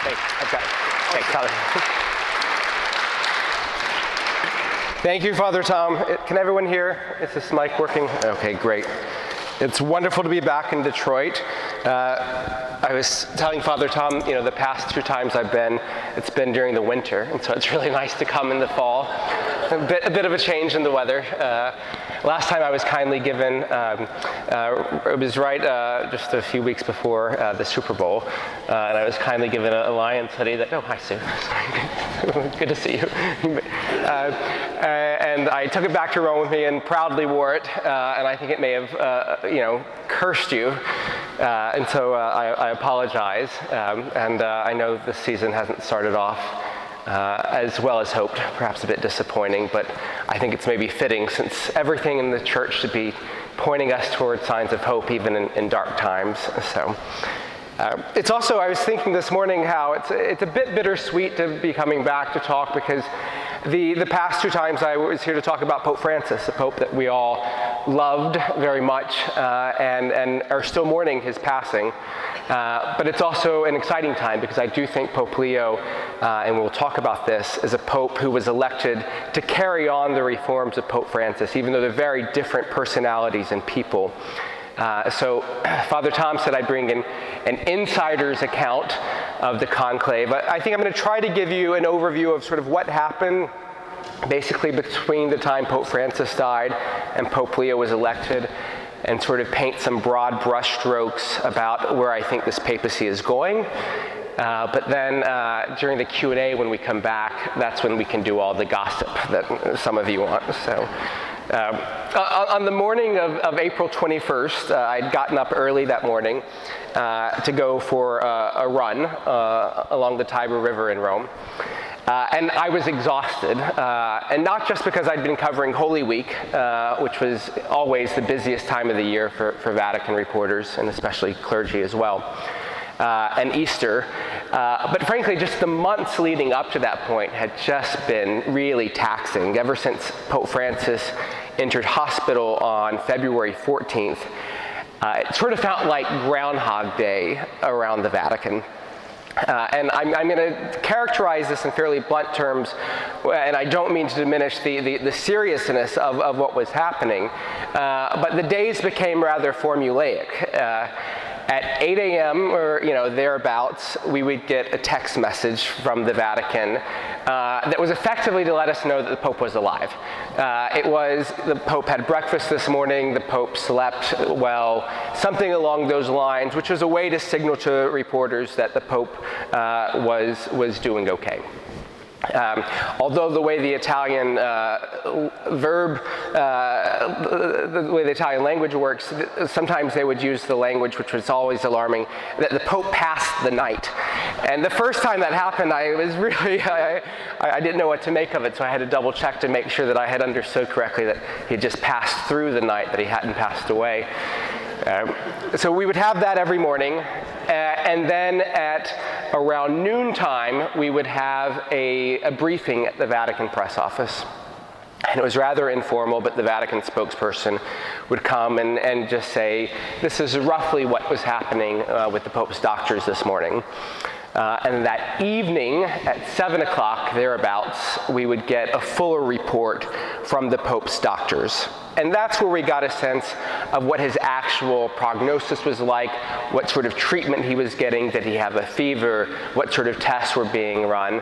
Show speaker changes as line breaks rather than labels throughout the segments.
Hey, I've got it. Thanks, Father. Thank you, Father Tom. Can everyone hear? Is this mic working? Okay, great. It's wonderful to be back in Detroit. I was telling Father Tom, the past 2 times I've been, it's been during the winter, and so it's really nice to come in the fall. A bit of a change in the weather. Last time I was kindly given, it was right just a few weeks before the Super Bowl, and I was kindly given a Lions hoodie that, oh, hi, Sue. Good to see you. And I took it back to Rome with me and proudly wore it, and I think it may have, cursed you. And so I apologize, and I know this season hasn't started off as well as hoped, perhaps a bit disappointing, but I think it's maybe fitting since everything in the church should be pointing us towards signs of hope even in dark times. So it's also, I was thinking this morning how it's a bit bittersweet to be coming back to talk, because the past 2 times I was here to talk about Pope Francis, a pope that we all loved very much and are still mourning his passing. But it's also an exciting time because I do think Pope Leo, and we'll talk about this, is a pope who was elected to carry on the reforms of Pope Francis, even though they're very different personalities and people. So Father Tom said I'd bring in an insider's account of the conclave. I think I'm going to try to give you an overview of sort of what happened basically between the time Pope Francis died and Pope Leo was elected, and sort of paint some broad brushstrokes about where I think this papacy is going. But then during the Q&A when we come back, that's when we can do all the gossip that some of you want. So on the morning of April 21st, I'd gotten up early that morning to go for a run along the Tiber River in Rome. And I was exhausted, and not just because I'd been covering Holy Week, which was always the busiest time of the year for Vatican reporters, and especially clergy as well, and Easter, but frankly, just the months leading up to that point had just been really taxing. Ever since Pope Francis entered hospital on February 14th, it sort of felt like Groundhog Day around the Vatican. And I'm going to characterize this in fairly blunt terms, and I don't mean to diminish the seriousness of what was happening, but the days became rather formulaic. At 8 a.m. or thereabouts, we would get a text message from the Vatican that was effectively to let us know that the Pope was alive. It was, the Pope had breakfast this morning, the Pope slept well, something along those lines, which was a way to signal to reporters that the Pope was doing okay. Although the way the Italian the way the Italian language works, sometimes they would use the language, which was always alarming, that the Pope passed the night. And the first time that happened, I was really, I didn't know what to make of it, so I had to double check to make sure that I had understood correctly that he had just passed through the night, that he hadn't passed away. So we would have that every morning, and then at around noontime, we would have a briefing at the Vatican press office. And it was rather informal, but the Vatican spokesperson would come and just say, this is roughly what was happening with the Pope's doctors this morning. And that evening at 7 o'clock, thereabouts, we would get a fuller report from the Pope's doctors. And that's where we got a sense of what his actual prognosis was like, what sort of treatment he was getting, did he have a fever, what sort of tests were being run.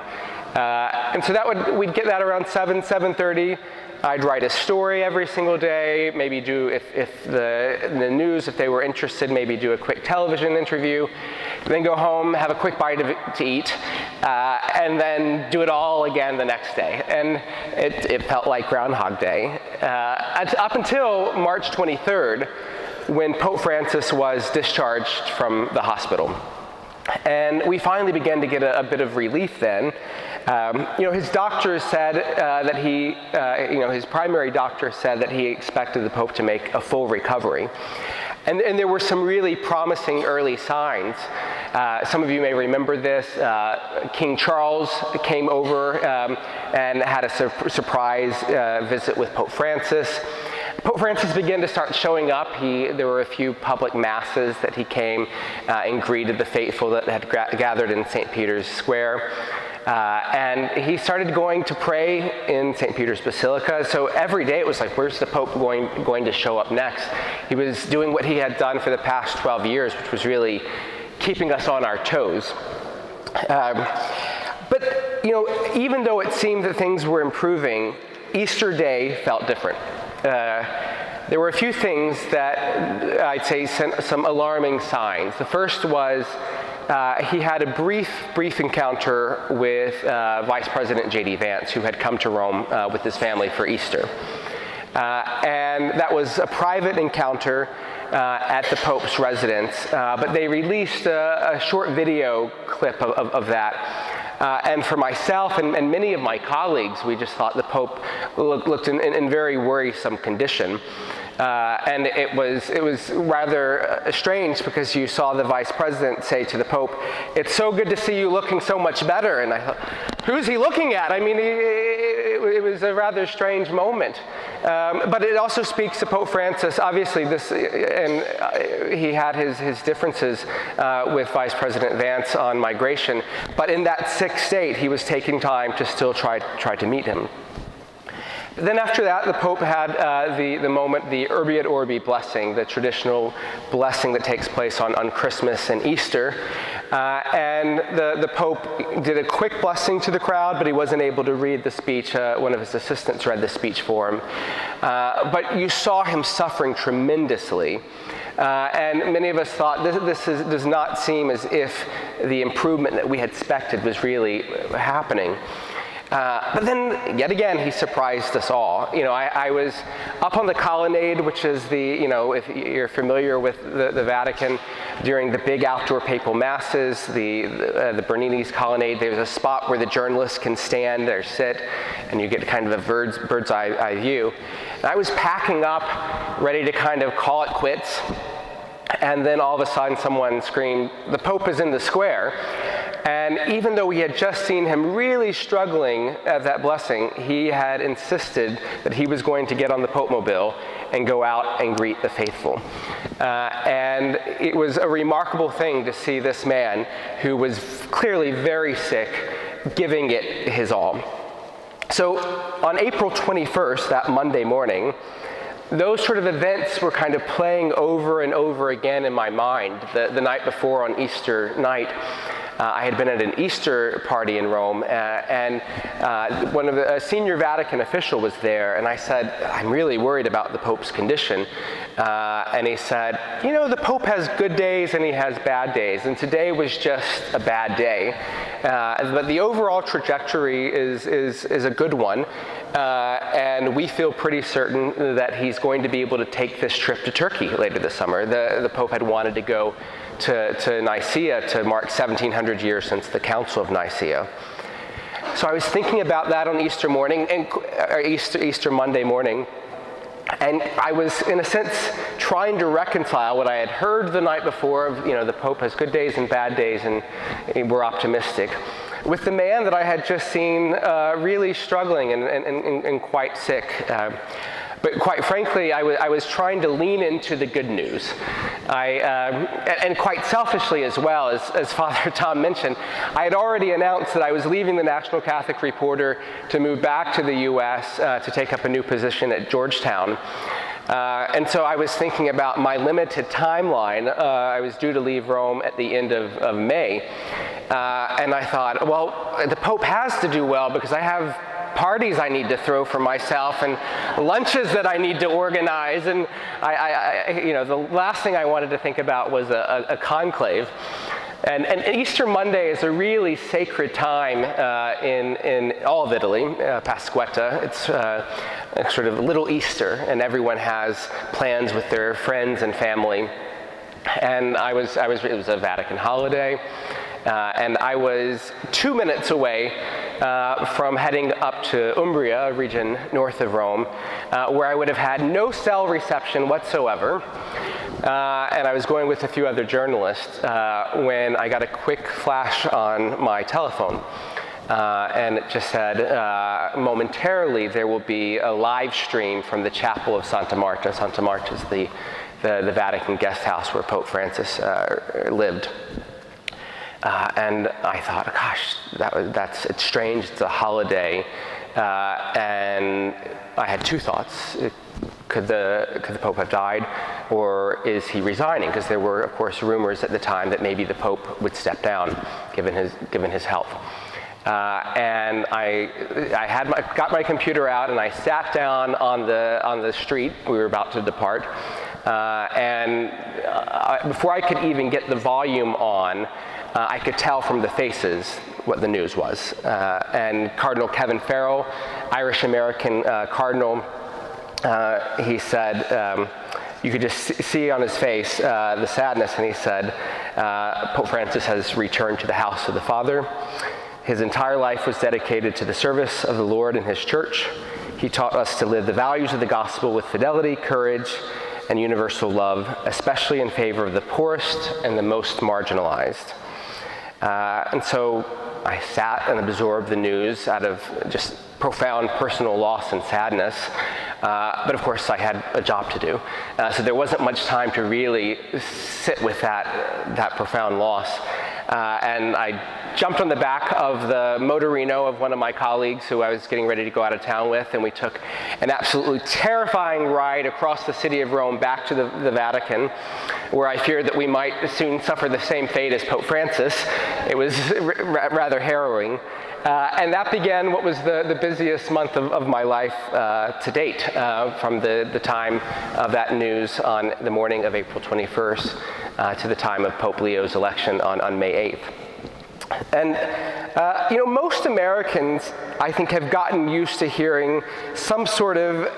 And so we'd get that around 7:30. I'd write a story every single day, maybe do, if the news, if they were interested, maybe do a quick television interview, then go home, have a quick bite to eat, and then do it all again the next day. And it felt like Groundhog Day. Up until March 23rd, when Pope Francis was discharged from the hospital. And we finally began to get a bit of relief then. His doctors said that his primary doctor said that he expected the Pope to make a full recovery. And there were some really promising early signs. Some of you may remember this. King Charles came over and had a surprise visit with Pope Francis. Pope Francis began to start showing up. There were a few public masses that he came and greeted the faithful that had gathered in St. Peter's Square. And he started going to pray in St. Peter's Basilica. So every day it was like, where's the Pope going to show up next? He was doing what he had done for the past 12 years, which was really keeping us on our toes. But, even though it seemed that things were improving, Easter Day felt different. There were a few things that I'd say sent some alarming signs. The first was he had a brief encounter with Vice President J.D. Vance, who had come to Rome with his family for Easter. And that was a private encounter at the Pope's residence, but they released a short video clip of that. And for myself and many of my colleagues, we just thought the Pope looked in very worrisome condition. And it was rather strange because you saw the Vice President say to the Pope, "It's so good to see you looking so much better." And I thought, who's he looking at? I mean, it was a rather strange moment. But it also speaks to Pope Francis. Obviously, he had his differences with Vice President Vance on migration. But in that sick state, he was taking time to still try to meet him. Then after that, the Pope had the Urbi et Orbi blessing, the traditional blessing that takes place on Christmas and Easter. And the Pope did a quick blessing to the crowd, but he wasn't able to read the speech. One of his assistants read the speech for him. But you saw him suffering tremendously. And many of us thought this does not seem as if the improvement that we had expected was really happening. But then, yet again, he surprised us all. I was up on the colonnade, which is if you're familiar with the Vatican, during the big outdoor papal masses, the Bernini's colonnade, there's a spot where the journalists can stand or sit, and you get kind of a bird's eye view. And I was packing up, ready to kind of call it quits, and then all of a sudden someone screamed, "The Pope is in the square." And even though we had just seen him really struggling at that blessing, he had insisted that he was going to get on the Pope-mobile and go out and greet the faithful. And it was a remarkable thing to see this man, who was clearly very sick, giving it his all. So on April 21st, that Monday morning, those sort of events were kind of playing over and over again in my mind. The night before, on Easter night, I had been at an Easter party in Rome, and a senior Vatican official was there, and I said, "I'm really worried about the Pope's condition." And he said, "The Pope has good days and he has bad days, and today was just a bad day. But the overall trajectory is a good one, and we feel pretty certain that he's going to be able to take this trip to Turkey later this summer." The Pope had wanted to go to Nicaea to mark 1700 years since the Council of Nicaea. So I was thinking about that on Easter morning, Easter Monday morning, and I was, in a sense, trying to reconcile what I had heard the night before of, the Pope has good days and bad days, and we're optimistic, with the man that I had just seen really struggling and quite sick. But quite frankly, I was trying to lean into the good news. And quite selfishly as well, as Father Tom mentioned, I had already announced that I was leaving the National Catholic Reporter to move back to the U.S. To take up a new position at Georgetown. And so I was thinking about my limited timeline. I was due to leave Rome at the end of May. And I thought, well, the Pope has to do well because I have parties I need to throw for myself and lunches that I need to organize, and the last thing I wanted to think about was a conclave. And Easter Monday is a really sacred time in all of Italy, Pasquetta. It's sort of Little Easter, and everyone has plans with their friends and family. And it was a Vatican holiday. And I was 2 minutes away from heading up to Umbria, a region north of Rome, where I would have had no cell reception whatsoever. And I was going with a few other journalists when I got a quick flash on my telephone. and it just said, momentarily there will be a live stream from the chapel of Santa Marta. Santa Marta is the Vatican guest house where Pope Francis lived. And I thought, gosh, it's strange, it's a holiday. And I had two thoughts. Could the Pope have died, or is he resigning? Because there were, of course, rumors at the time that maybe the Pope would step down, given his health. And I got my computer out and I sat down on the street. We were about to depart, and before I could even get the volume on, I could tell from the faces what the news was. And Cardinal Kevin Farrell, Irish-American cardinal, he said, you could just see on his face the sadness, and he said, Pope Francis has returned to the house of the Father. His entire life was dedicated to the service of the Lord and his church. He taught us to live the values of the gospel with fidelity, courage, and universal love, especially in favor of the poorest and the most marginalized. And so I sat and absorbed the news out of just profound personal loss and sadness. But of course, I had a job to do. So there wasn't much time to really sit with that profound loss. And I jumped on the back of the motorino of one of my colleagues who I was getting ready to go out of town with, and we took an absolutely terrifying ride across the city of Rome back to the Vatican, where I feared that we might soon suffer the same fate as Pope Francis. It was rather harrowing. And that began what was the busiest month of my life to date, from the time of that news on the morning of April 21st to the time of Pope Leo's election on May 8th. And most Americans, I think, have gotten used to hearing some sort of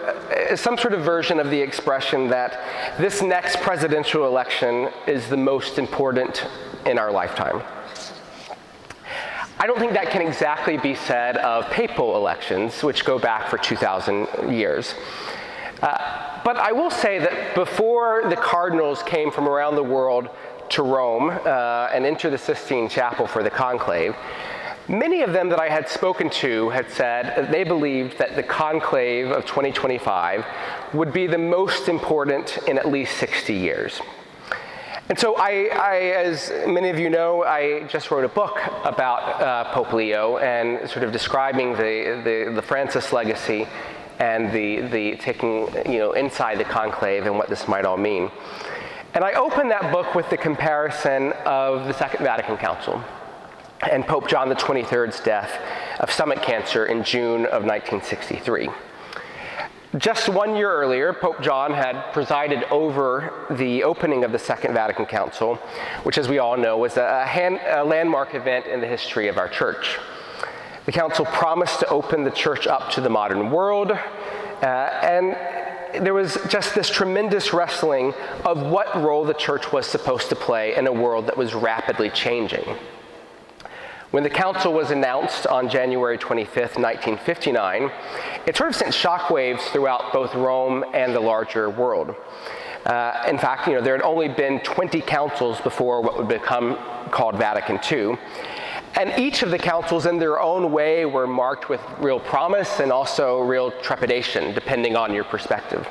version of the expression that this next presidential election is the most important in our lifetime. I don't think that can exactly be said of papal elections, which go back for 2,000 years. But I will say that before the cardinals came from around the world to Rome and into the Sistine Chapel for the conclave, many of them that I had spoken to had said that they believed that the conclave of 2025 would be the most important in at least 60 years. And so I, as many of you know, I just wrote a book about Pope Leo and sort of describing the Francis legacy and the taking, inside the conclave and what this might all mean. And I opened that book with the comparison of the Second Vatican Council and Pope John XXIII's death of stomach cancer in June of 1963. Just 1 year earlier, Pope John had presided over the opening of the Second Vatican Council, which, as we all know, was a landmark event in the history of our church. The council promised to open the church up to the modern world, and there was just this tremendous wrestling of what role the church was supposed to play in a world that was rapidly changing. When the council was announced on January 25th, 1959, it sort of sent shockwaves throughout both Rome and the larger world. In fact, there had only been 20 councils before what would become called Vatican II. And each of the councils in their own way were marked with real promise and also real trepidation, depending on your perspective.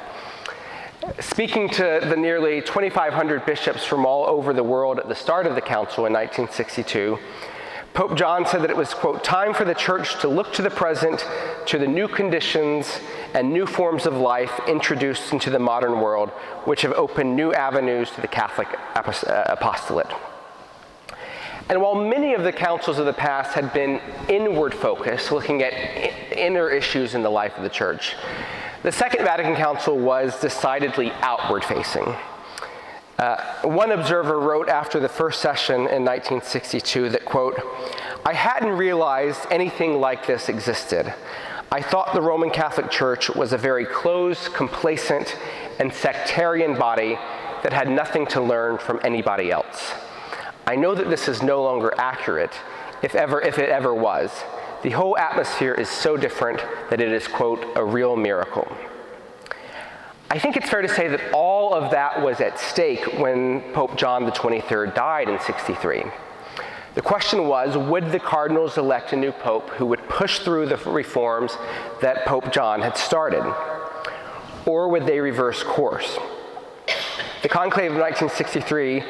Speaking to the nearly 2,500 bishops from all over the world at the start of the council in 1962, Pope John said that it was, quote, time for the church to look to the present, to the new conditions and new forms of life introduced into the modern world, which have opened new avenues to the Catholic apostolate. And while many of the councils of the past had been inward focused, looking at inner issues in the life of the church, the Second Vatican Council was decidedly outward facing. One observer wrote after the first session in 1962 that, quote, I hadn't realized anything like this existed. I thought the Roman Catholic Church was a very closed, complacent, and sectarian body that had nothing to learn from anybody else. I know that this is no longer accurate, if it ever was. The whole atmosphere is so different that it is, quote, a real miracle. I think it's fair to say that all of that was at stake when Pope John XXIII died in '63. The question was, would the cardinals elect a new pope who would push through the reforms that Pope John had started? Or would they reverse course? The conclave of 1963,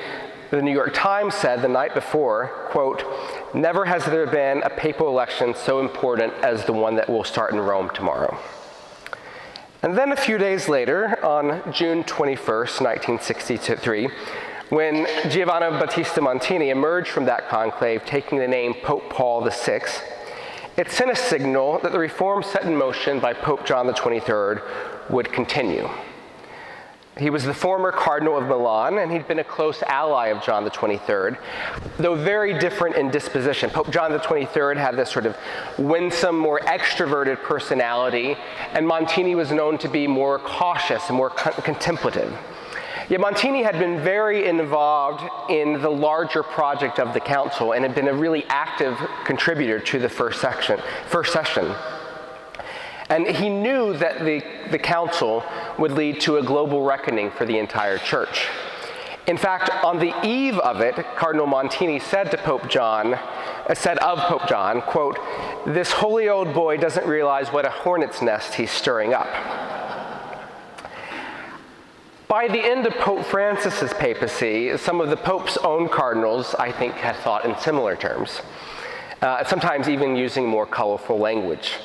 the New York Times said the night before, quote, "Never has there been a papal election so important as the one that will start in Rome tomorrow." And then a few days later, on June 21st, 1963, when Giovanni Battista Montini emerged from that conclave taking the name Pope Paul VI, it sent a signal that the reforms set in motion by Pope John XXIII would continue. He was the former Cardinal of Milan, and he'd been a close ally of John XXIII, though very different in disposition. Pope John XXIII had this sort of winsome, more extroverted personality, and Montini was known to be more cautious and more contemplative. Yet Montini had been very involved in the larger project of the council and had been a really active contributor to the first session. And he knew that the council would lead to a global reckoning for the entire church. In fact, on the eve of it, Cardinal Montini said of Pope John, quote, "This holy old boy doesn't realize what a hornet's nest he's stirring up." By the end of Pope Francis's papacy, some of the Pope's own cardinals, I think, had thought in similar terms, sometimes even using more colorful language.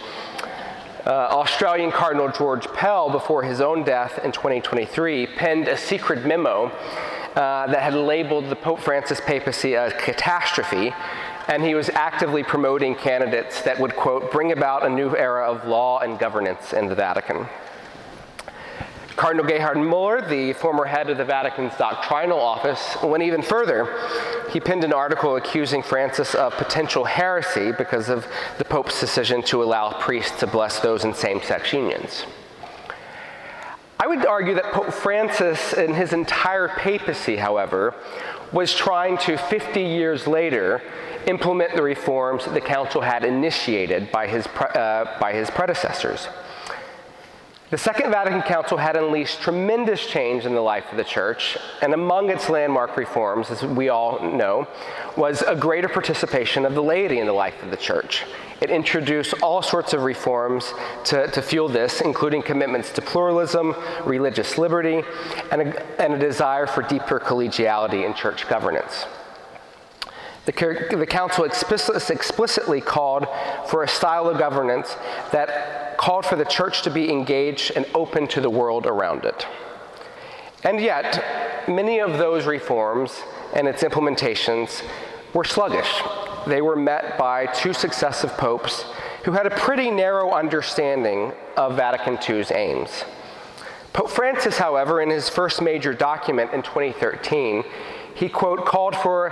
Australian Cardinal George Pell, before his own death in 2023, penned a secret memo that had labeled the Pope Francis papacy a catastrophe, and he was actively promoting candidates that would, quote, "bring about a new era of law and governance in the Vatican." Cardinal Gerhard Müller, the former head of the Vatican's doctrinal office, went even further. He penned an article accusing Francis of potential heresy because of the Pope's decision to allow priests to bless those in same-sex unions. I would argue that Pope Francis, in his entire papacy, however, was trying to, 50 years later, implement the reforms that the Council had initiated by his predecessors. The Second Vatican Council had unleashed tremendous change in the life of the Church, and among its landmark reforms, as we all know, was a greater participation of the laity in the life of the Church. It introduced all sorts of reforms to fuel this, including commitments to pluralism, religious liberty, and a desire for deeper collegiality in church governance. The Council explicitly called for a style of governance that called for the Church to be engaged and open to the world around it. And yet, many of those reforms and its implementations were sluggish. They were met by two successive popes who had a pretty narrow understanding of Vatican II's aims. Pope Francis, however, in his first major document in 2013, he, quote, called for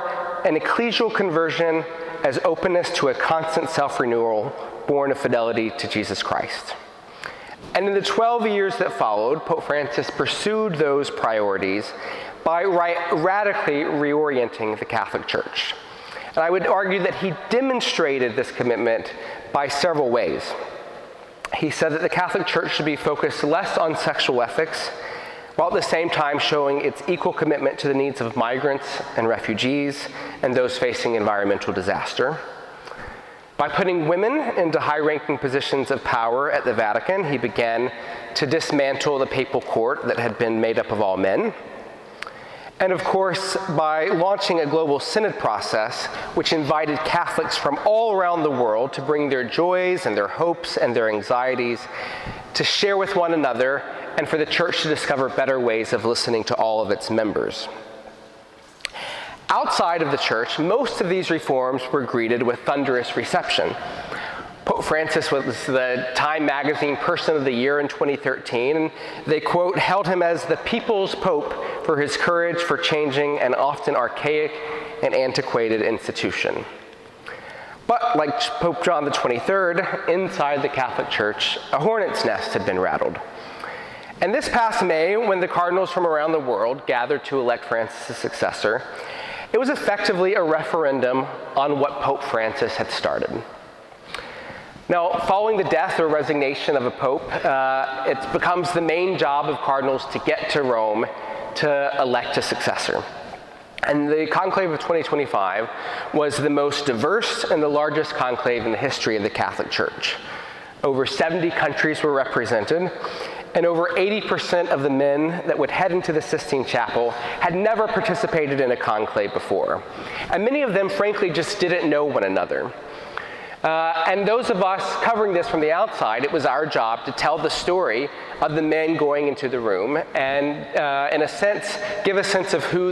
an ecclesial conversion as openness to a constant self-renewal born of fidelity to Jesus Christ. And in the 12 years that followed, Pope Francis pursued those priorities by radically reorienting the Catholic Church. And I would argue that he demonstrated this commitment by several ways. He said that the Catholic Church should be focused less on sexual ethics, while at the same time showing its equal commitment to the needs of migrants and refugees and those facing environmental disaster. By putting women into high-ranking positions of power at the Vatican, he began to dismantle the papal court that had been made up of all men. And of course, by launching a global synod process, which invited Catholics from all around the world to bring their joys and their hopes and their anxieties to share with one another, and for the Church to discover better ways of listening to all of its members. Outside of the Church, most of these reforms were greeted with thunderous reception. Pope Francis was the Time magazine Person of the Year in 2013, and they, quote, held him as the people's pope for his courage for changing an often archaic and antiquated institution. But like Pope John XXIII, inside the Catholic Church, a hornet's nest had been rattled. And this past May, when the cardinals from around the world gathered to elect Francis' successor, it was effectively a referendum on what Pope Francis had started. Now, following the death or resignation of a pope, it becomes the main job of cardinals to get to Rome to elect a successor. And the conclave of 2025 was the most diverse and the largest conclave in the history of the Catholic Church. Over 70 countries were represented, and over 80% of the men that would head into the Sistine Chapel had never participated in a conclave before. And many of them, frankly, just didn't know one another. And those of us covering this from the outside, it was our job to tell the story of the men going into the room and, in a sense, give a sense of who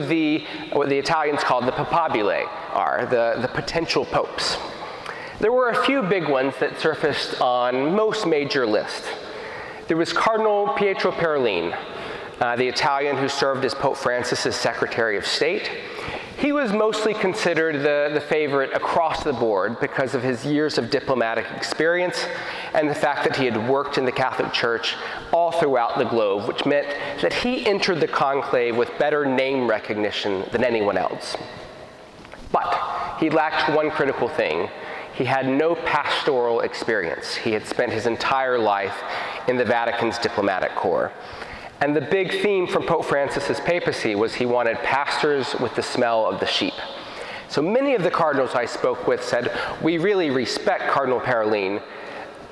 what the Italians call the papabile are, the potential popes. There were a few big ones that surfaced on most major lists. There was Cardinal Pietro Parolin, the Italian who served as Pope Francis's Secretary of State. He was mostly considered the favorite across the board because of his years of diplomatic experience and the fact that he had worked in the Catholic Church all throughout the globe, which meant that he entered the conclave with better name recognition than anyone else. But he lacked one critical thing. He had no pastoral experience. He had spent his entire life in the Vatican's diplomatic corps. And the big theme from Pope Francis's papacy was he wanted pastors with the smell of the sheep. So many of the cardinals I spoke with said, we really respect Cardinal Parolin,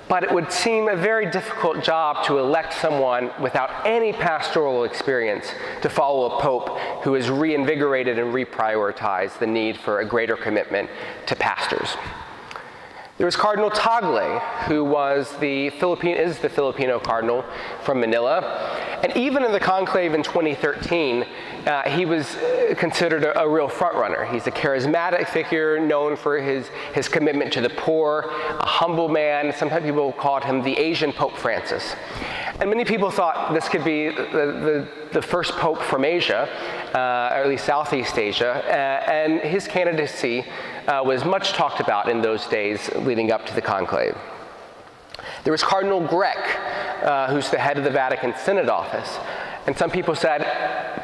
but it would seem a very difficult job to elect someone without any pastoral experience to follow a pope who has reinvigorated and reprioritized the need for a greater commitment to pastors. There was Cardinal Tagle, who is the Filipino cardinal from Manila. And even in the conclave in 2013, he was considered a real frontrunner. He's a charismatic figure known for his commitment to the poor, a humble man. Sometimes people called him the Asian Pope Francis. And many people thought this could be the first pope from Asia, or at least Southeast Asia, and his candidacy was much talked about in those days leading up to the conclave. There was Cardinal Grech, who's the head of the Vatican Synod Office. And some people said,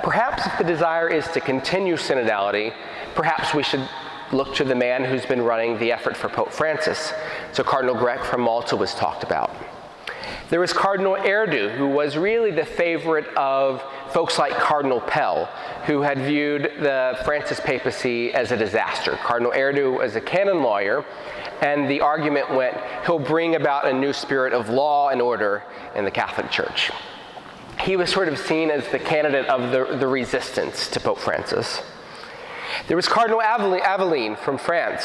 perhaps if the desire is to continue synodality, perhaps we should look to the man who's been running the effort for Pope Francis. So Cardinal Grech from Malta was talked about. There was Cardinal Erdu, who was really the favorite of folks like Cardinal Pell, who had viewed the Francis papacy as a disaster. Cardinal Erdu was a canon lawyer, and the argument went, he'll bring about a new spirit of law and order in the Catholic Church. He was sort of seen as the candidate of the resistance to Pope Francis. There was Cardinal Aveline from France,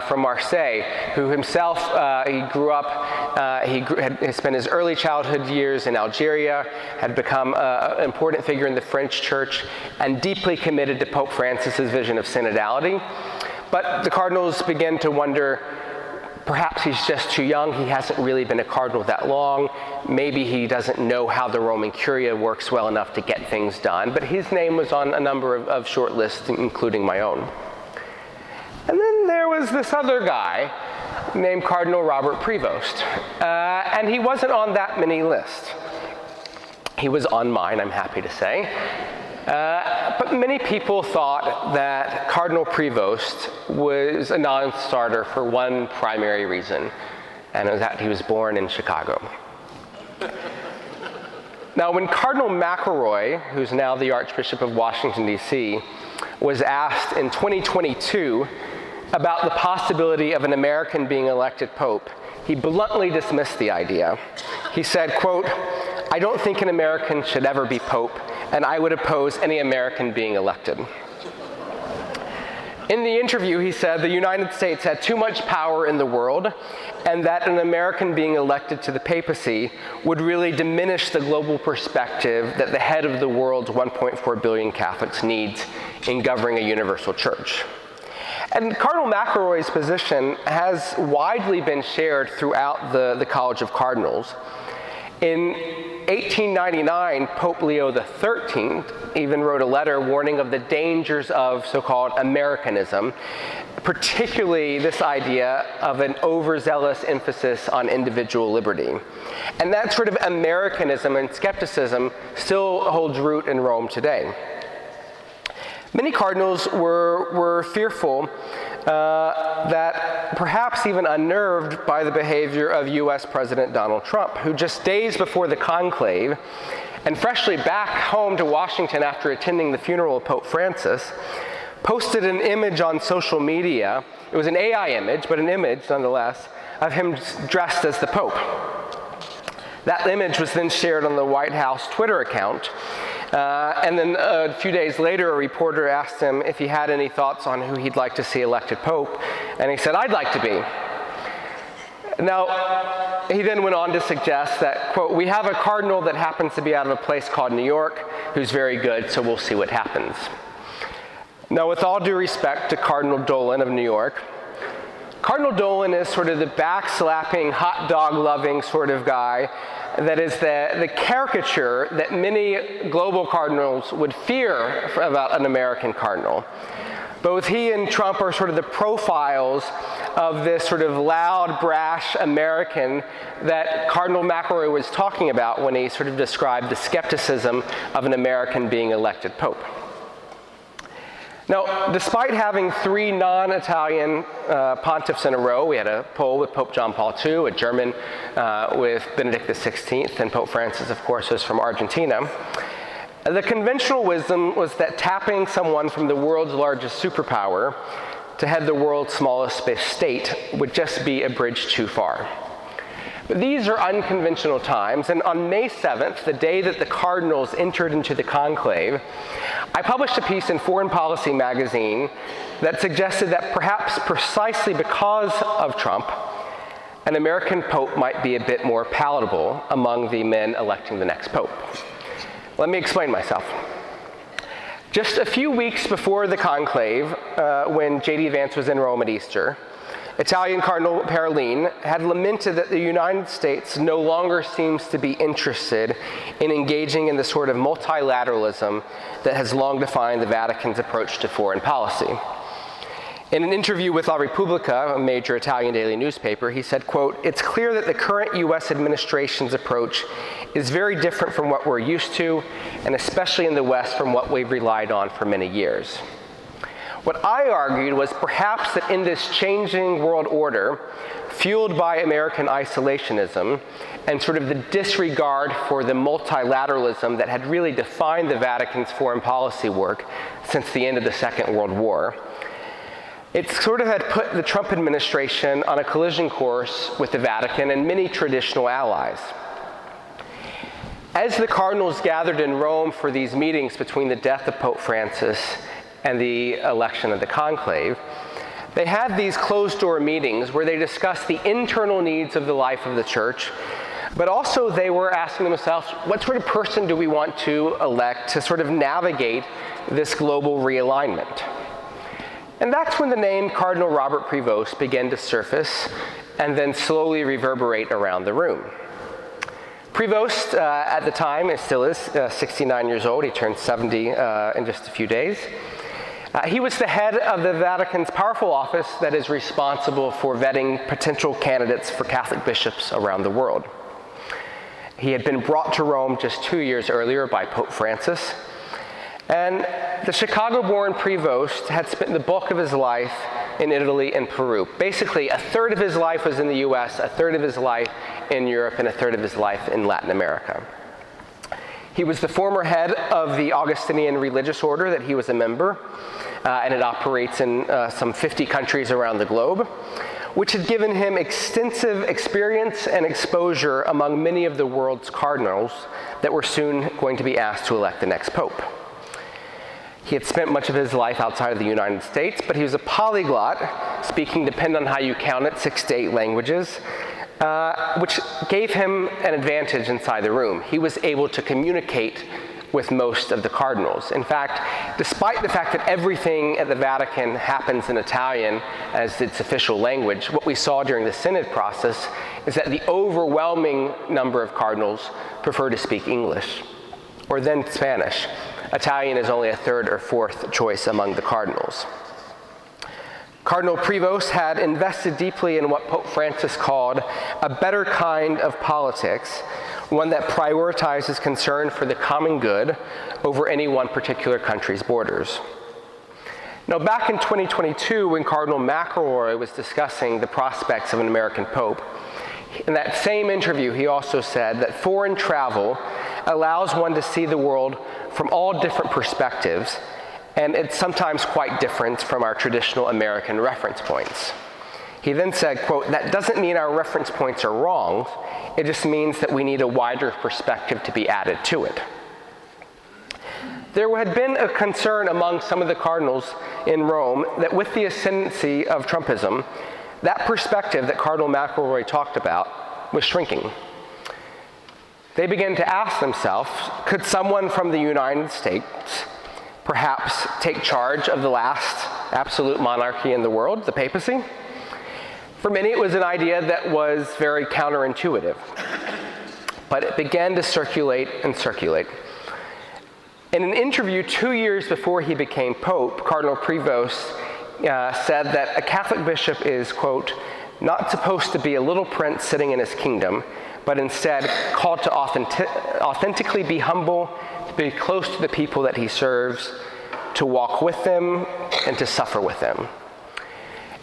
from Marseille, who himself, he grew up, he had spent his early childhood years in Algeria, had become an important figure in the French church, and deeply committed to Pope Francis's vision of synodality. But the cardinals began to wonder, perhaps he's just too young, he hasn't really been a cardinal that long, maybe he doesn't know how the Roman Curia works well enough to get things done, but his name was on a number of short lists, including my own. And then there was this other guy named Cardinal Robert Prevost, and he wasn't on that many lists. He was on mine, I'm happy to say. But many people thought that Cardinal Prevost was a non-starter for one primary reason, and it was that he was born in Chicago. Now, when Cardinal McElroy, who's now the Archbishop of Washington, D.C., was asked in 2022 about the possibility of an American being elected Pope, he bluntly dismissed the idea. He said, quote, "I don't think an American should ever be Pope, and I would oppose any American being elected." In the interview, he said the United States had too much power in the world, and that an American being elected to the papacy would really diminish the global perspective that the head of the world's 1.4 billion Catholics needs in governing a universal church. And Cardinal McElroy's position has widely been shared throughout the College of Cardinals. In 1899, Pope Leo XIII even wrote a letter warning of the dangers of so-called Americanism, particularly this idea of an overzealous emphasis on individual liberty. And that sort of Americanism and skepticism still holds root in Rome today. Many cardinals were fearful that perhaps even unnerved by the behavior of US President Donald Trump, who just days before the conclave and freshly back home to Washington after attending the funeral of Pope Francis, posted an image on social media. It was an AI image, but an image nonetheless, of him dressed as the Pope. That image was then shared on the White House Twitter account. And then a few days later, a reporter asked him if he had any thoughts on who he'd like to see elected Pope. And he said, "I'd like to be." Now, he then went on to suggest that, quote, "We have a cardinal that happens to be out of a place called New York who's very good, so we'll see what happens." Now, with all due respect to Cardinal Dolan of New York, Cardinal Dolan is sort of the backslapping, hot dog-loving sort of guy that is the caricature that many global cardinals would fear about an American cardinal. Both he and Trump are sort of the profiles of this sort of loud, brash American that Cardinal McElroy was talking about when he sort of described the skepticism of an American being elected Pope. Now, despite having 3 non-Italian pontiffs in a row, we had a poll with Pope John Paul II, a German with Benedict XVI, and Pope Francis, of course, was from Argentina. The conventional wisdom was that tapping someone from the world's largest superpower to head the world's smallest state would just be a bridge too far. But these are unconventional times, and on May 7th, the day that the cardinals entered into the conclave, I published a piece in Foreign Policy magazine that suggested that perhaps precisely because of Trump, an American pope might be a bit more palatable among the men electing the next pope. Let me explain myself. Just a few weeks before the conclave, when J.D. Vance was in Rome at Easter, Italian Cardinal Parolin had lamented that the United States no longer seems to be interested in engaging in the sort of multilateralism that has long defined the Vatican's approach to foreign policy. In an interview with La Repubblica, a major Italian daily newspaper, he said, quote, "It's clear that the current U.S. administration's approach is very different from what we're used to, and especially in the West from what we've relied on for many years." What I argued was perhaps that in this changing world order, fueled by American isolationism and sort of the disregard for the multilateralism that had really defined the Vatican's foreign policy work since the end of the Second World War, it sort of had put the Trump administration on a collision course with the Vatican and many traditional allies. As the cardinals gathered in Rome for these meetings between the death of Pope Francis and the election of the conclave, they had these closed-door meetings where they discussed the internal needs of the life of the church, but also they were asking themselves, what sort of person do we want to elect to sort of navigate this global realignment? And that's when the name Cardinal Robert Prevost began to surface and then slowly reverberate around the room. Prevost, at the time, still is 69 years old. He turned 70 in just a few days. He was the head of the Vatican's powerful office that is responsible for vetting potential candidates for Catholic bishops around the world. He had been brought to Rome just 2 years earlier by Pope Francis, and the Chicago-born Prevost had spent the bulk of his life in Italy and Peru. Basically, a third of his life was in the US, a third of his life in Europe, and a third of his life in Latin America. He was the former head of the Augustinian religious order that he was a member, and it operates in some 50 countries around the globe, which had given him extensive experience and exposure among many of the world's cardinals that were soon going to be asked to elect the next pope. He had spent much of his life outside of the United States, but he was a polyglot, speaking, depending on how you count it, 6 to 8 languages, which gave him an advantage inside the room. He was able to communicate with most of the cardinals. In fact, despite the fact that everything at the Vatican happens in Italian as its official language, what we saw during the synod process is that the overwhelming number of cardinals prefer to speak English, or then Spanish. Italian is only a third or fourth choice among the cardinals. Cardinal Prevost had invested deeply in what Pope Francis called a better kind of politics, one that prioritizes concern for the common good over any one particular country's borders. Now, back in 2022, when Cardinal McElroy was discussing the prospects of an American pope, in that same interview, he also said that foreign travel allows one to see the world from all different perspectives and it's sometimes quite different from our traditional American reference points. He then said, quote, "That doesn't mean our reference points are wrong. It just means that we need a wider perspective to be added to it." There had been a concern among some of the cardinals in Rome that with the ascendancy of Trumpism, that perspective that Cardinal McElroy talked about was shrinking. They began to ask themselves, could someone from the United States perhaps take charge of the last absolute monarchy in the world, the papacy? For many, it was an idea that was very counterintuitive, but it began to circulate and circulate. In an interview 2 years before he became Pope, Cardinal Prevost said that a Catholic bishop is, quote, "not supposed to be a little prince sitting in his kingdom, but instead called to authentically be humble, to be close to the people that he serves, to walk with them, and to suffer with them."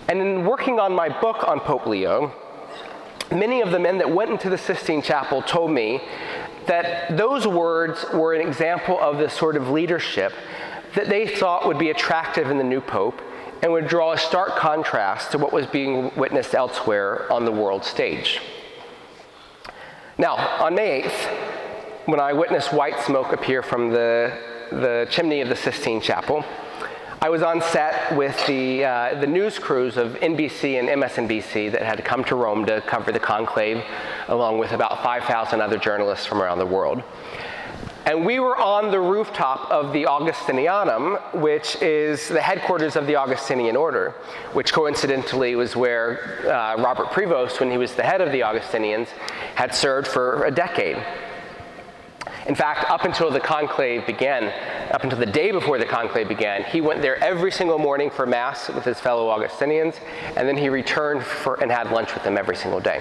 And in working on my book on Pope Leo, many of the men that went into the Sistine Chapel told me that those words were an example of the sort of leadership that they thought would be attractive in the new Pope and would draw a stark contrast to what was being witnessed elsewhere on the world stage. Now, on May 8th, when I witnessed white smoke appear from the chimney of the Sistine Chapel, I was on set with the news crews of NBC and MSNBC that had come to Rome to cover the conclave, along with about 5,000 other journalists from around the world. And we were on the rooftop of the Augustinianum, which is the headquarters of the Augustinian order, which coincidentally was where Robert Prevost, when he was the head of the Augustinians, had served for a decade. In fact, up until the conclave began, up until the day before the conclave began, he went there every single morning for Mass with his fellow Augustinians, and then he returned and had lunch with them every single day.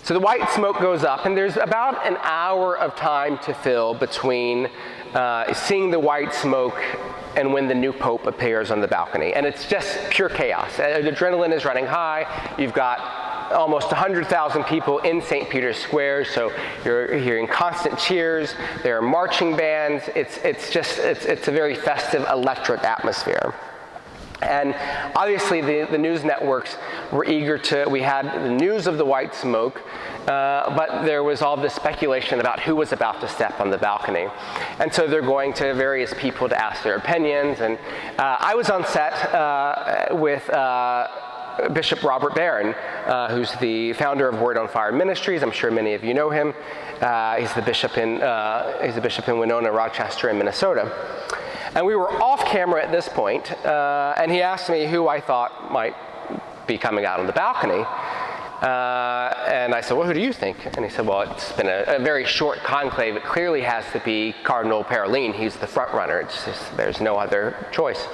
So the white smoke goes up, and there's about an hour of time to fill between seeing the white smoke and when the new Pope appears on the balcony. And it's just pure chaos. Adrenaline is running high. You've got almost 100,000 people in St. Peter's Square, so you're hearing constant cheers. There are marching bands. It's a very festive, electric atmosphere. And obviously the news networks were eager we had the news of the white smoke, but there was all this speculation about who was about to step on the balcony. And so they're going to various people to ask their opinions. And I was on set with Bishop Robert Barron, who's the founder of Word on Fire Ministries. I'm sure many of you know him. He's the bishop in Winona, Rochester, in Minnesota. And we were off camera at this point, and he asked me who I thought might be coming out on the balcony. And I said, well, who do you think? And he said, well, it's been a very short conclave. It clearly has to be Cardinal Parolin. He's the front runner. There's no other choice.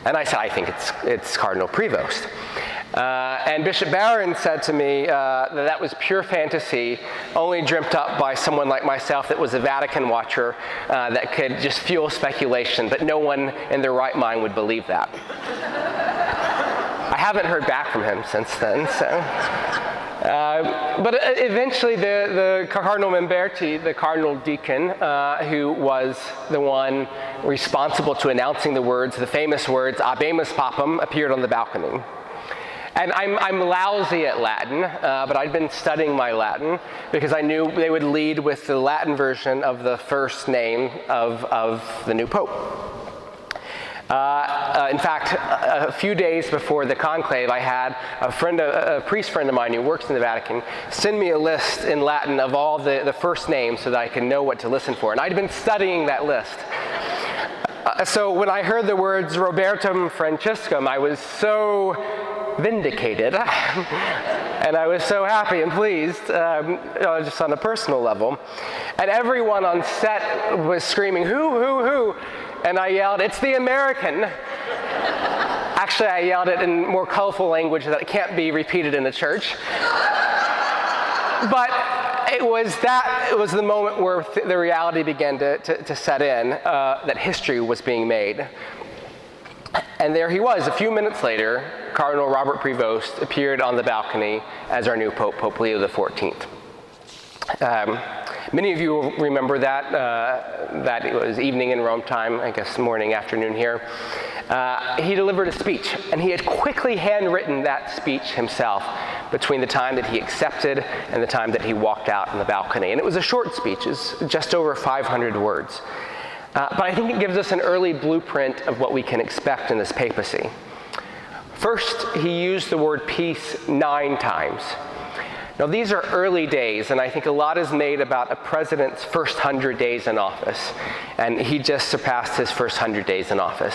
And I said, I think it's Cardinal Prevost. And Bishop Barron said to me that was pure fantasy, only dreamt up by someone like myself that was a Vatican watcher that could just fuel speculation, but no one in their right mind would believe that. I haven't heard back from him since then. But eventually the Cardinal Memberti, the Cardinal Deacon, who was the one responsible to announcing the famous words, Habemus Papam, appeared on the balcony. And I'm lousy at Latin, but I'd been studying my Latin because I knew they would lead with the Latin version of the first name of the new Pope. In fact, a few days before the conclave, I had a priest friend of mine who works in the Vatican send me a list in Latin of all the first names so that I can know what to listen for. And I'd been studying that list. So when I heard the words Robertum Franciscum, I was so vindicated, and I was so happy and pleased, just on a personal level. And everyone on set was screaming, who? And I yelled, it's the American. Actually, I yelled it in more colorful language that can't be repeated in a church. But it was the moment where the reality began to set in, that history was being made. And there he was. A few minutes later, Cardinal Robert Prevost appeared on the balcony as our new Pope, Pope Leo XIV. Many of you will remember that, that it was evening in Rome time, I guess morning, afternoon here. He delivered a speech, and he had quickly handwritten that speech himself between the time that he accepted and the time that he walked out on the balcony. And it was a short speech, it's just over 500 words. But I think it gives us an early blueprint of what we can expect in this papacy. First, he used the word peace 9 times. Now, these are early days, and I think a lot is made about a president's first 100 days in office, and he just surpassed his first 100 days in office.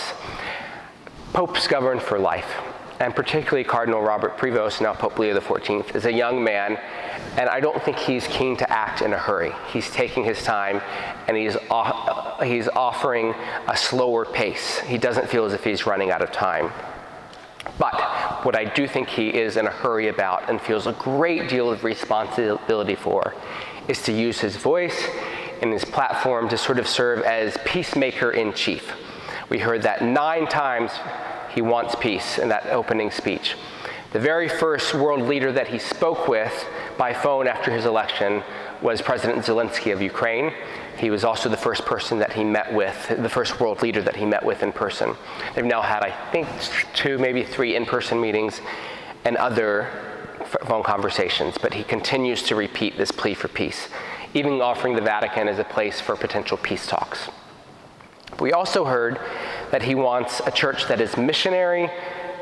Popes govern for life, and particularly Cardinal Robert Prevost, now Pope Leo XIV, is a young man, and I don't think he's keen to act in a hurry. He's taking his time, and he's offering a slower pace. He doesn't feel as if he's running out of time. But what I do think he is in a hurry about and feels a great deal of responsibility for is to use his voice and his platform to sort of serve as peacemaker in chief. We heard that 9 times he wants peace in that opening speech. The very first world leader that he spoke with by phone after his election was President Zelensky of Ukraine. He was also the first person that he met with, the first world leader that he met with in person. They've now had, I think, 2, maybe 3 in-person meetings and other phone conversations, but he continues to repeat this plea for peace, even offering the Vatican as a place for potential peace talks. We also heard that he wants a church that is missionary,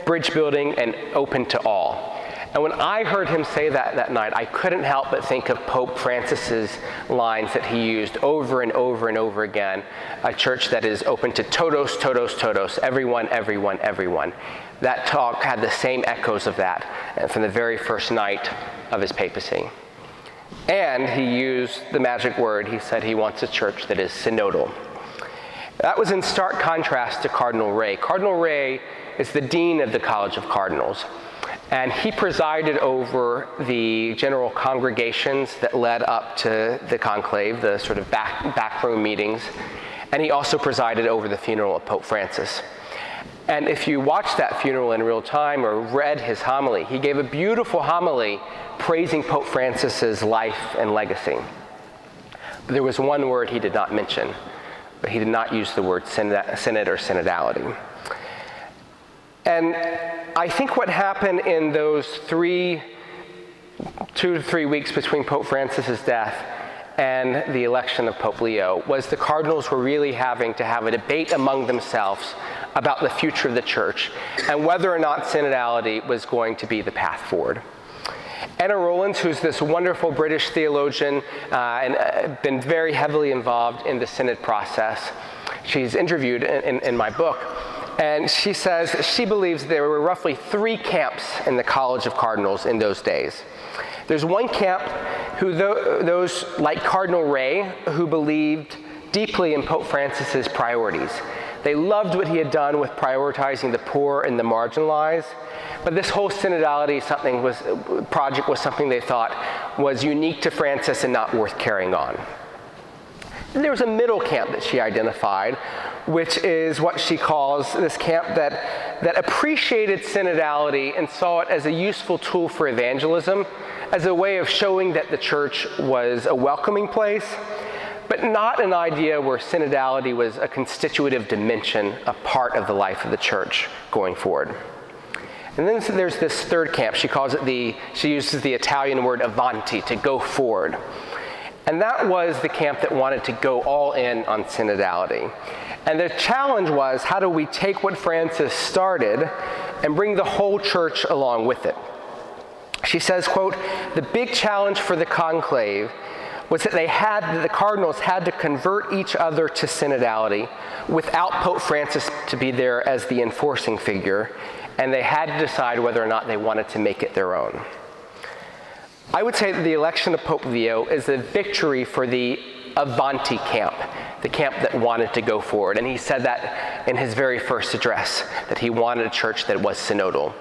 bridge building, and open to all. And when I heard him say that night, I couldn't help but think of Pope Francis's lines that he used over and over and over again, a church that is open to todos, todos, todos, everyone, everyone, everyone. That talk had the same echoes of that from the very first night of his papacy. And he used the magic word. He said he wants a church that is synodal. That was in stark contrast to Cardinal Ray. Cardinal Ray is the dean of the College of Cardinals. And he presided over the general congregations that led up to the conclave, the sort of backroom meetings. And he also presided over the funeral of Pope Francis. And if you watched that funeral in real time or read his homily, he gave a beautiful homily praising Pope Francis's life and legacy. But there was one word he did not mention, but he did not use the word synod or synodality. And I think what happened in those 2 to 3 weeks between Pope Francis's death and the election of Pope Leo was the cardinals were really having to have a debate among themselves about the future of the church and whether or not synodality was going to be the path forward. Anna Rowlands, who's this wonderful British theologian and been very heavily involved in the synod process, she's interviewed in my book. And she says she believes there were roughly 3 camps in the College of Cardinals in those days. There's one camp who those like Cardinal Ray who believed deeply in Pope Francis's priorities. They loved what he had done with prioritizing the poor and the marginalized, but this whole synodality project was something they thought was unique to Francis and not worth carrying on. And there was a middle camp that she identified, which is what she calls this camp that appreciated synodality and saw it as a useful tool for evangelism, as a way of showing that the church was a welcoming place, but not an idea where synodality was a constitutive dimension, a part of the life of the church going forward. And then there's this third camp. She uses the Italian word avanti, to go forward. And that was the camp that wanted to go all in on synodality. And the challenge was, how do we take what Francis started and bring the whole church along with it? She says, quote, "The big challenge for the conclave was that the cardinals had to convert each other to synodality without Pope Francis to be there as the enforcing figure, and they had to decide whether or not they wanted to make it their own." I would say that the election of Pope Leo is a victory for the Avanti camp, the camp that wanted to go forward. And he said that in his very first address, that he wanted a church that was synodal.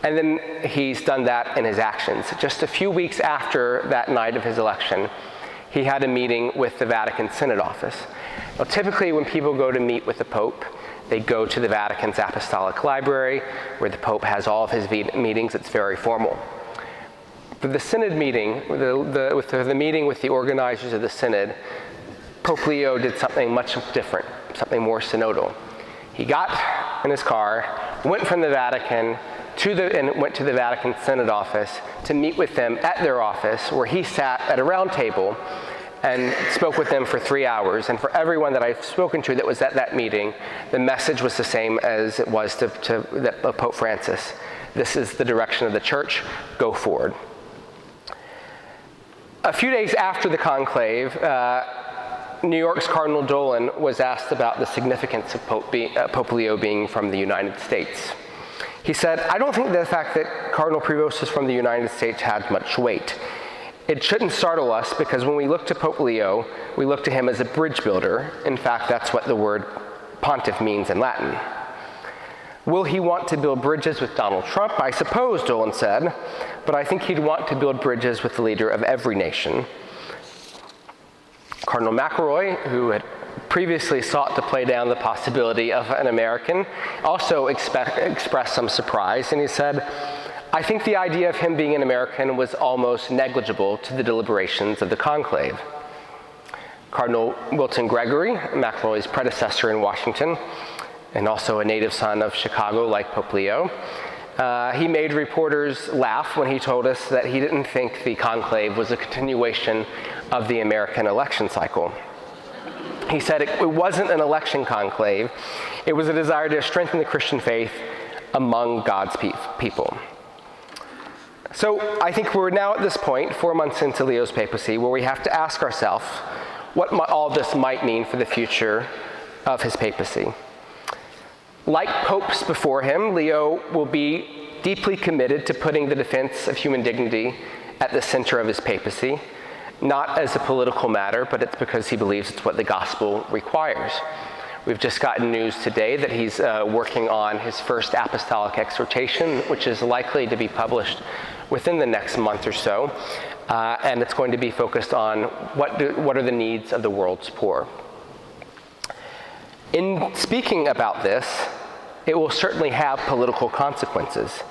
And then he's done that in his actions. Just a few weeks after that night of his election, he had a meeting with the Vatican Synod Office. Now, typically when people go to meet with the Pope, they go to the Vatican's Apostolic Library, where the Pope has all of his meetings. It's very formal. For the synod meeting, with the meeting with the organizers of the synod, Pope Leo did something much different, something more synodal. He got in his car, went from the Vatican and went to the Vatican Synod office to meet with them at their office, where he sat at a round table and spoke with them for 3 hours. And for everyone that I've spoken to that was at that meeting, the message was the same as it was to Pope Francis. This is the direction of the church, go forward. A few days after the conclave, New York's Cardinal Dolan was asked about the significance of Pope Leo being from the United States. He said, "I don't think the fact that Cardinal Prevost is from the United States had much weight. It shouldn't startle us because when we look to Pope Leo, we look to him as a bridge builder. In fact, that's what the word pontiff means in Latin. Will he want to build bridges with Donald Trump? I suppose," Dolan said, "but I think he'd want to build bridges with the leader of every nation." Cardinal McElroy, who had previously sought to play down the possibility of an American, also expressed some surprise, and he said, "I think the idea of him being an American was almost negligible to the deliberations of the conclave." Cardinal Wilton Gregory, McElroy's predecessor in Washington, and also a native son of Chicago like Pope Leo, he made reporters laugh when he told us that he didn't think the conclave was a continuation of the American election cycle. He said it wasn't an election conclave, it was a desire to strengthen the Christian faith among God's people. So I think we're now at this point, 4 months into Leo's papacy, where we have to ask ourselves what all this might mean for the future of his papacy. Like popes before him, Leo will be deeply committed to putting the defense of human dignity at the center of his papacy, not as a political matter, but it's because he believes it's what the gospel requires. We've just gotten news today that he's working on his first apostolic exhortation, which is likely to be published within the next month or so, and it's going to be focused on what are the needs of the world's poor. In speaking about this, it will certainly have political consequences.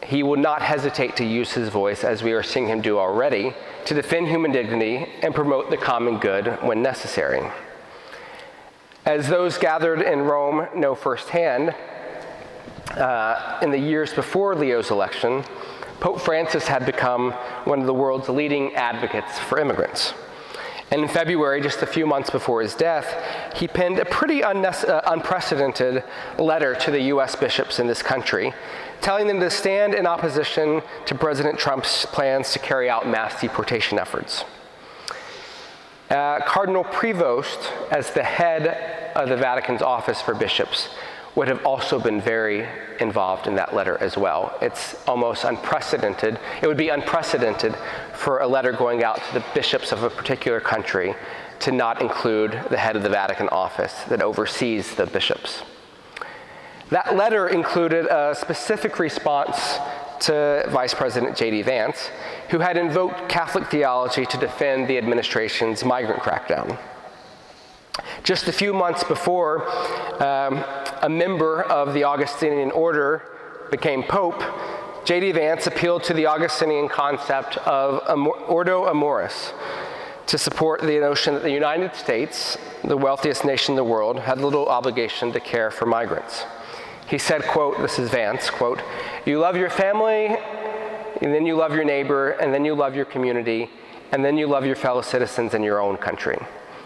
He will not hesitate to use his voice, as we are seeing him do already, to defend human dignity and promote the common good when necessary. As those gathered in Rome know firsthand, in the years before Leo's election, Pope Francis had become one of the world's leading advocates for immigrants. And in February, just a few months before his death, he penned a pretty unprecedented letter to the US bishops in this country, telling them to stand in opposition to President Trump's plans to carry out mass deportation efforts. Cardinal Prevost, as the head of the Vatican's Office for Bishops, would have also been very involved in that letter as well. It's almost unprecedented. It would be unprecedented for a letter going out to the bishops of a particular country to not include the head of the Vatican office that oversees the bishops. That letter included a specific response to Vice President J.D. Vance, who had invoked Catholic theology to defend the administration's migrant crackdown. Just a few months before a member of the Augustinian order became pope, J.D. Vance appealed to the Augustinian concept of ordo amoris to support the notion that the United States, the wealthiest nation in the world, had little obligation to care for migrants. He said, quote, this is Vance, quote, "You love your family, and then you love your neighbor, and then you love your community, and then you love your fellow citizens in your own country."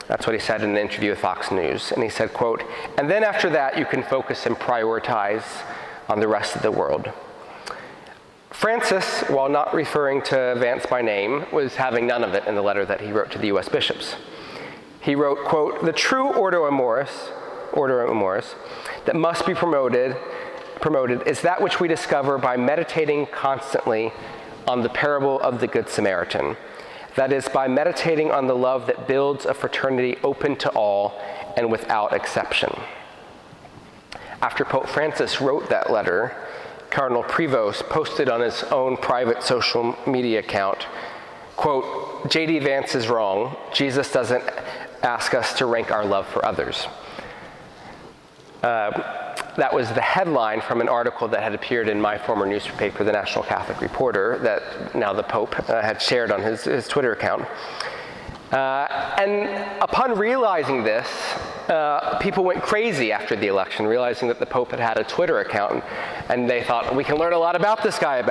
That's what he said in an interview with Fox News. And he said, quote, "And then after that, you can focus and prioritize on the rest of the world." Francis, while not referring to Vance by name, was having none of it in the letter that he wrote to the US bishops. He wrote, quote, "The true ordo amoris that must be promoted is that which we discover by meditating constantly on the parable of the Good Samaritan. That is, by meditating on the love that builds a fraternity open to all and without exception." After Pope Francis wrote that letter, Cardinal Prevost posted on his own private social media account, quote, "J.D. Vance is wrong. Jesus doesn't ask us to rank our love for others." That was the headline from an article that had appeared in my former newspaper, the National Catholic Reporter, that now the Pope had shared on his Twitter account. And upon realizing this, people went crazy after the election, realizing that the Pope had a Twitter account, and they thought, we can learn a lot about this guy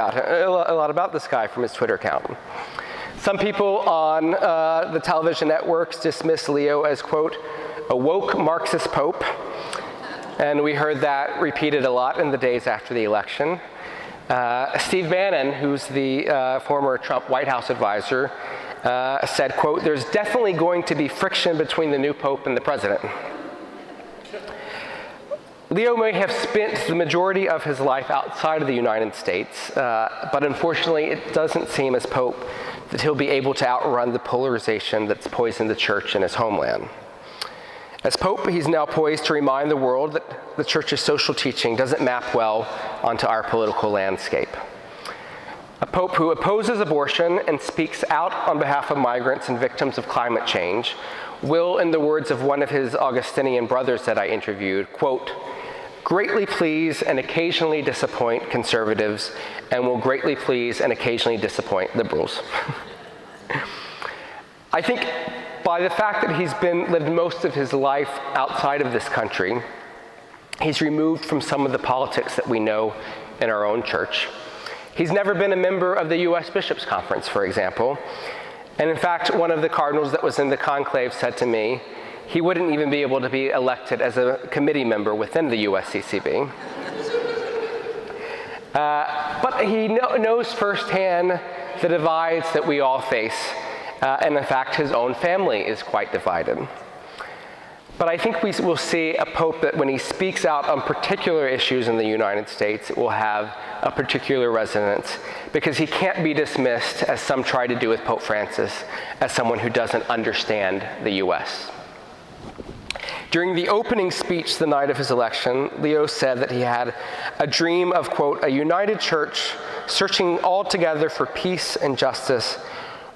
from his Twitter account. Some people on the television networks dismissed Leo as, quote, a woke Marxist Pope, and we heard that repeated a lot in the days after the election. Steve Bannon, who's the former Trump White House advisor, said, quote, there's definitely going to be friction between the new Pope and the president. Leo may have spent the majority of his life outside of the United States, but unfortunately it doesn't seem as Pope that he'll be able to outrun the polarization that's poisoned the church in his homeland. As Pope, he's now poised to remind the world that the church's social teaching doesn't map well onto our political landscape. A Pope who opposes abortion and speaks out on behalf of migrants and victims of climate change will, in the words of one of his Augustinian brothers that I interviewed, quote, greatly please and occasionally disappoint conservatives and will greatly please and occasionally disappoint liberals. I think by the fact that he's lived most of his life outside of this country, he's removed from some of the politics that we know in our own church. He's never been a member of the U.S. Bishops' Conference, for example. And in fact, one of the cardinals that was in the conclave said to me, he wouldn't even be able to be elected as a committee member within the USCCB. But he knows firsthand the divides that we all face. And in fact, his own family is quite divided. But I think we will see a Pope that when he speaks out on particular issues in the United States, it will have a particular resonance, because he can't be dismissed, as some try to do with Pope Francis, as someone who doesn't understand the U.S. During the opening speech the night of his election, Leo said that he had a dream of, quote, a united church searching all together for peace and justice,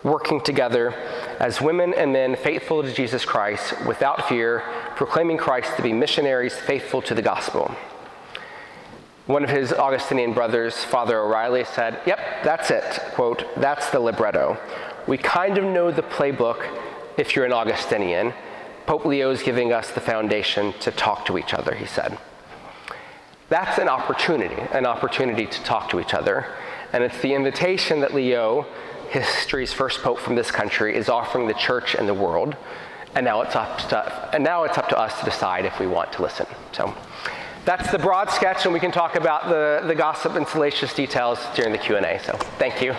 working together as women and men faithful to Jesus Christ without fear, proclaiming Christ to be missionaries faithful to the gospel. One of his Augustinian brothers, Father O'Reilly, said, yep, that's it, quote, that's the libretto. We kind of know the playbook if you're an Augustinian. Pope Leo is giving us the foundation to talk to each other, he said. That's an opportunity to talk to each other. And it's the invitation that Leo, history's first pope from this country, is offering the church and the world. And now it's up to us to decide if we want to listen. So that's the broad sketch, and we can talk about the gossip and salacious details during the Q&A. So thank you.